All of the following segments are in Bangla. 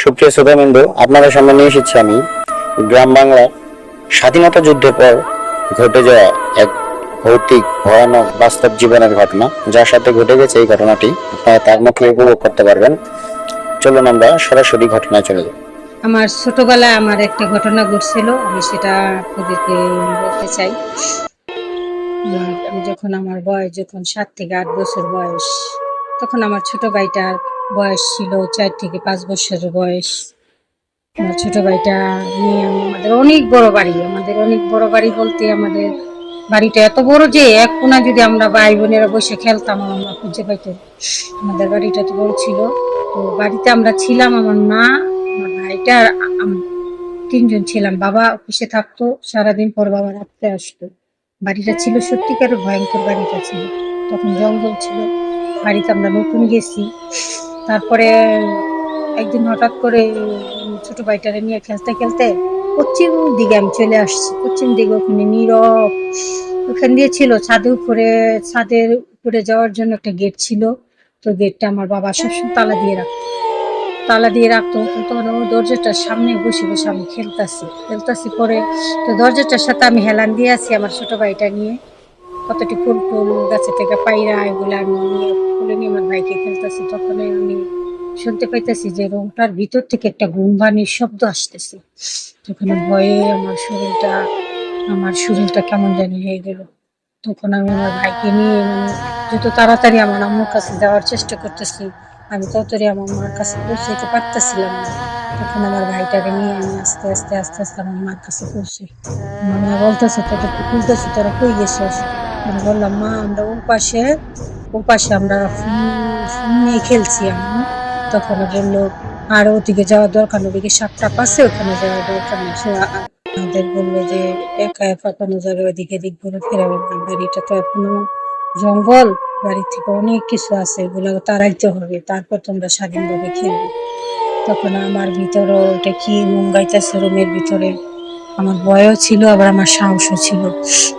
সুপ্রিয় শ্রোতাবৃন্দ, আপনাদের সামনে নিয়ে এসেছি আমি গ্রাম বাংলার স্বাধীনতা যুদ্ধের পর ঘটে যাওয়া এক ভৌতিক ভয়ানক বাস্তব জীবনের ঘটনা, যার সাথে ঘটে গেছে এই ঘটনাটি আপনারা তার মুখে উপভোগ করতে পারবেন। চলুন আমরা সরাসরি ঘটনায় চলে যাই। আমার ছোটবেলায় আমার একটা ঘটনা ঘটছিল, আমি সেটা আপনাদেরকে বলতে চাই। আমি যখন আমার বয়স 7 থেকে 8 বছর বয়স, তখন আমার ছোট ভাইটার বয়স ছিল 4 থেকে 5 বছরের বয়স। আমার ছোট ভাইটা নিয়ে আমাদের অনেক বড় বাড়ি বলতে আমাদের বাড়িটা এত বড় যে এক কোণা যদি আমরা ভাই বোনেরা বসে খেলতাম আমরা খুঁজে পাইতাম। আমাদের বাড়িটা এত বড় ছিল। তো বাড়িতে আমরা ছিলাম, আমার মা, আমার ভাইটা আর তিনজন ছিলাম। বাবা অফিসে থাকতো, সারাদিন পর বাবা রাখতে আসতো। বাড়িটা ছিল সত্যিকার ভয়ঙ্কর বাড়িটা ছিল, তখন জঙ্গল ছিল। বাড়িতে আমরা নতুন গেছি। তারপরে একদিন হঠাৎ করে ছোট ভাইটারে নিয়ে খেলতে খেলতে পশ্চিম দিকে আমি চলে আসছি। পশ্চিম দিকে ওখানে নীরব, ওখান দিয়ে ছিল ছাদের উপরে যাওয়ার জন্য একটা গেট ছিল। তো গেটটা আমার বাবা সবসময় তালা দিয়ে রাখতো। তখন ও দরজাটার সামনে বসে বসে আমি খেলতাছি পরে তো দরজাটার সাথে আমি হেলান দিয়ে আছি আমার ছোট ভাইটা নিয়ে। কতটি ফুল টুল গাছে থেকে পায়রা এগুলো আমি ফুলে নিয়ে আমার ভাইকে খেলতেছি। তখন আমি শুনতে পাইতেছি যে রুমটার ভিতর থেকে একটা গুনবানির শব্দ আসতেছে। তখন ভয়ে আমার শরীরটা কেমন জানি হয়ে গেল। তখন আমি আমার ভাইকে নিয়ে যত তাড়াতাড়ি আমার আম্মুর কাছে যাওয়ার চেষ্টা করতেছি, আমি ততটাই আমার মার কাছে পৌঁছাইতে পারতেছিলাম না। তখন আমার ভাইটাকে নিয়ে আমি আস্তে আস্তে আমার মার কাছে পৌঁছে। আমার মা বলতেছে তোদেরকে খুঁজতেছি, তোরা কই গেছিস? আমি বললাম মা আমরা ও পাশে আমরা ফোন নিয়ে খেলছি আমি। তখন বললো আর ওদিকে যাওয়ার দরকার নেই, ওদিকে সাপটা পাশে, ওখানে যাওয়ার দরকার নেই। আমাদের বললো যে একা একা কোনো জায়গায় ওদিকে দিক ঘুরে ফেরাবেন না, বাড়িটা তো এখনো জঙ্গল, বাড়ির থেকে অনেক কিছু আছে, এগুলো তাড়াইতে হবে, তারপর তোমরা স্বাধীনভাবে খেলবে। তখন আমার ভিতরে ওটা কি মুঙ্গাইতেছে রুমের ভিতরে, আমার ভয়ও ছিল আবার আমার সাহসও ছিল।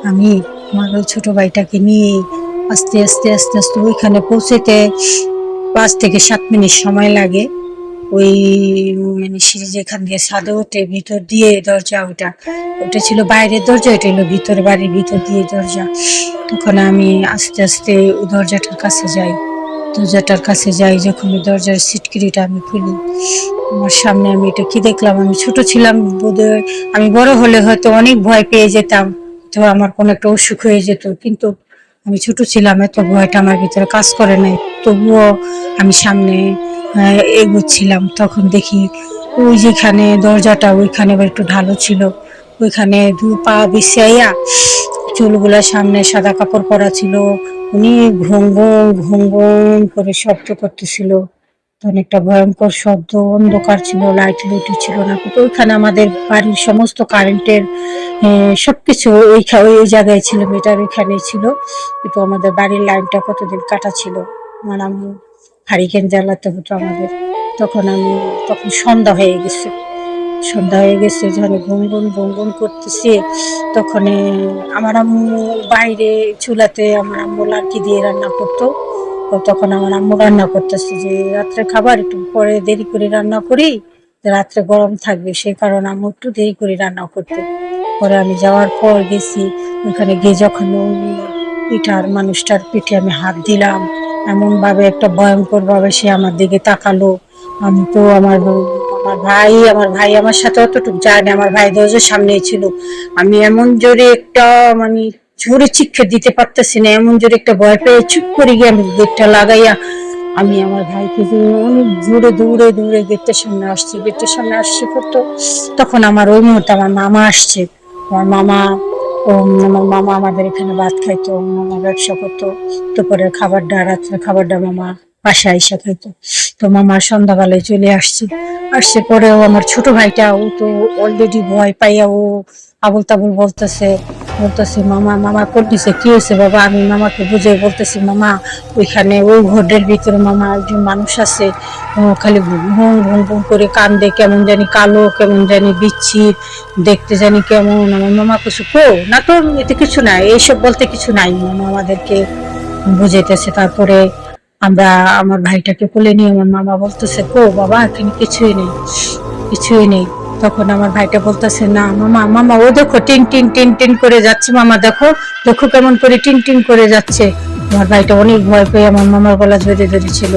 আমি আমার ওই ছোট ভাইটাকে নিয়ে আস্তে আস্তে ওইখানে পৌঁছেতে 5 থেকে 7 মিনিট সময় লাগে। ওই সিঁড়ি যেখান দিয়ে ছাদে ওঠে ভিতর দিয়ে দরজা, ওটা ছিল বাইরের দরজা, এটা হলো ভিতরে, বাড়ির ভিতর দিয়ে দরজা। তখন আমি আস্তে আস্তে ওই দরজাটার কাছে যাই। যখন ওই দরজার সিটকিরিটা আমি খুলি, আমার সামনে আমি এটা কি দেখলাম, আমি ছোট ছিলাম বোধহয়, আমি বড় হলে হয়তো অনেক ভয় পেয়ে যেতাম, তো আমার কোনো একটা অসুখ হয়ে যেত, কিন্তু আমি ছোট ছিলাম, এত ভয়টা আমার ভিতরে কাজ করে নাই। তবুও আমি সামনে এগোচ্ছিলাম। তখন দেখি ওই যেখানে দরজাটা ওইখানে আবার একটু ঢালু ছিল, ওইখানে 2 পা বিছাইয়া, চুলগুলা সামনে সাদা কাপড় পরা ছিল, উনি ঘুম ঘুম করে শব্দ করতেছিল। অনেকটা ভয়ঙ্কর শব্দ, অন্ধকার ছিল, লাইট ছিল না। তো ওইখানে আমাদের বাড়ির সমস্ত কারেন্টের সবকিছু ওই জায়গায় ছিল, মিটার ওইখানেই ছিল, কিন্তু আমাদের বাড়ির লাইনটা কতদিন কাটা ছিল। মানে আমি হারিকেন জ্বালাতে হতো আমাদের। তখন সন্ধ্যা হয়ে গেছে যখন গুন করতেছি, তখন আমার আম্মু বাইরে চুলাতে আমার আম্মু লাড়কি দিয়ে রান্না করতো। তখন আমার আম্মু রান্না করতেছে যে রাত্রে খাবার একটু পরে দেরি করে রান্না করি, রাত্রে গরম থাকবে, সেই কারণে আম্মু একটু দেরি করে রান্না করতো। পরে আমি যাওয়ার পর গেছি, ওইখানে গিয়ে যখন পিঠার মানুষটার পিঠে আমি হাত দিলাম, এমন ভাবে একটা ভয়ঙ্কর ভাবে সে আমার দিকে তাকালো। আমি তো আমার ভাই আমার সাথে অতটুকু যায় না, আমার ভাই দরজার সামনেই ছিল। আমি এমন জোরে একটা জোরে চিৎকার দিতে পারতেছি না, এমন জোরে একটা ভয় পেয়ে চুপ করে গিয়ে আমি গেটটা লাগাইয়া আমি আমার ভাইকে অনেক জোরে দৌড়ে গেটের সামনে আসছি করতো। তখন আমার ওই মুহূর্তে আমার মামা আসছে। আমার মামা আমাদের এখানে ভাত খাইতো, মামা ব্যবসা করতো, দুপুরের খাবারটা রাত্রে খাবারটা মামা বাসায় এসে খাইতো। তো মামা সন্ধ্যাবেলায় চলে আসছে পরেও আমার ছোট ভাইটা, ও তো অলরেডি ভয় পাইয়া ও আবল তাবল বলতেছে মামা করতেছে, কি হয়েছে বাবা? আমি মামাকে বুঝে বলতেছি মামা ওইখানে ওই ঘরের ভিতরে মামা একজন মানুষ আছে, খালি ঘুম করে কান্দে, কেমন জানি কালো, কেমন জানি বিচ্ছির দেখতে, জানি কেমন। আমার মামা কিছু না তো, এতে কিছু নাই, এইসব বলতে কিছু নাই, মামা আমাদেরকে বুঝাইতেছে। তারপরে আমরা আমার ভাইটাকে কোলে নিয়ে আমার মামা বলতেছে, কো বাবা এখানে কিছুই নেই, কিছুই নেই। তখন আমার ভাইটা বলতেছে, না মামা, মামা ও দেখো টিন টিন টিন টিন করে যাচ্ছে, মামা দেখো, দেখো কেমন করে টিন টিন করে যাচ্ছে। আমার ভাইটা অনেক ভয় পেয়ে আমার মামার গলা ধরে ধরেছিল।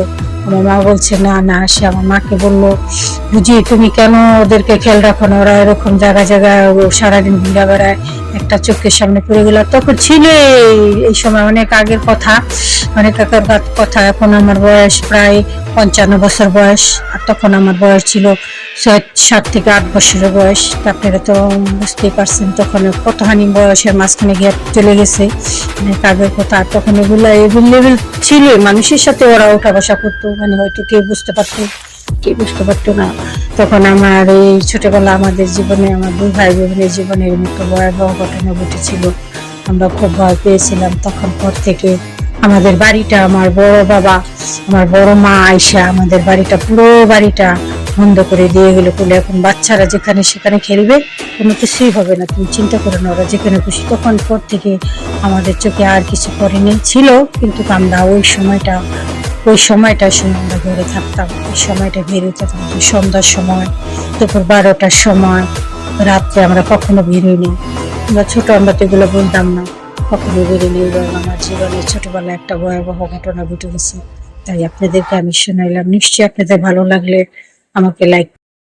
আমার মা বলছে, না না, সে আমার মাকে বললো, বুঝি তুমি কেন ওদেরকে খেয়াল রাখো না, ওরা এরকম জায়গায় জায়গায় সারাদিন ঘুরে বেড়ায়, একটা চোখের সামনে পড়ে গেল। তখন ছিল এই সময় অনেক আগের কথা, অনেক আগের কথা। এখন আমার বয়স প্রায় 55 বছর বয়স, আর তখন আমার বয়স ছিল 7 থেকে 8 বছরের বয়স। আপনারা তো বুঝতেই পারছেন তখন কতখানি বয়সের মাঝখানে গ্যাপ চলে গেছে, অনেক আগের কথা। আর তখন এগুলা এভেলেবেল ছিল, মানুষের সাথে ওরা ওঠা বসা করতো, মানে হয়তো কেউ বুঝতে পারতো, কেউ বুঝতে পারতো না। তখন আমার এই ছোটবেলা আমাদের জীবনে, আমার 2 ভাই বোনের জীবনের মতো ভয়াবহ ঘটনা ঘটেছিল। আমরা খুব ভয় পেয়েছিলাম। তখন পর থেকে আমাদের বাড়িটা, আমার বড় বাবা, আমার বড় মা আয়সা আমাদের বাড়িটা, পুরো বাড়িটা বন্ধ করে দিয়ে গেল। বলে এখন বাচ্চারা যেখানে সেখানে খেলবে, কোনো কিছুই হবে না, তুমি চিন্তা করো না, ওরা যেখানে খুশি। তখন পর থেকে আমাদের চোখে আর কিছু পড়েনি, ছিল কিন্তু আমরা ওই সময়টার সময় আমরা ঘরে থাকতাম। ওই সময়টা বেরোতে থাকতাম সন্ধ্যার সময়, দুপুর 12টার সময়, রাত্রে আমরা কখনো বেরোইনি। আমরা ছোট, আমরা তো এগুলো বলতাম না, কখনো বেরোইনি। এবং আমার জীবনে ছোটবেলায় একটা ভয়াবহ ঘটনা ঘটে গেছে, তাই আপনাদেরকে আমি শোনাইলাম। নিশ্চয়ই আপনাদের ভালো লাগলে আমাকে লাইক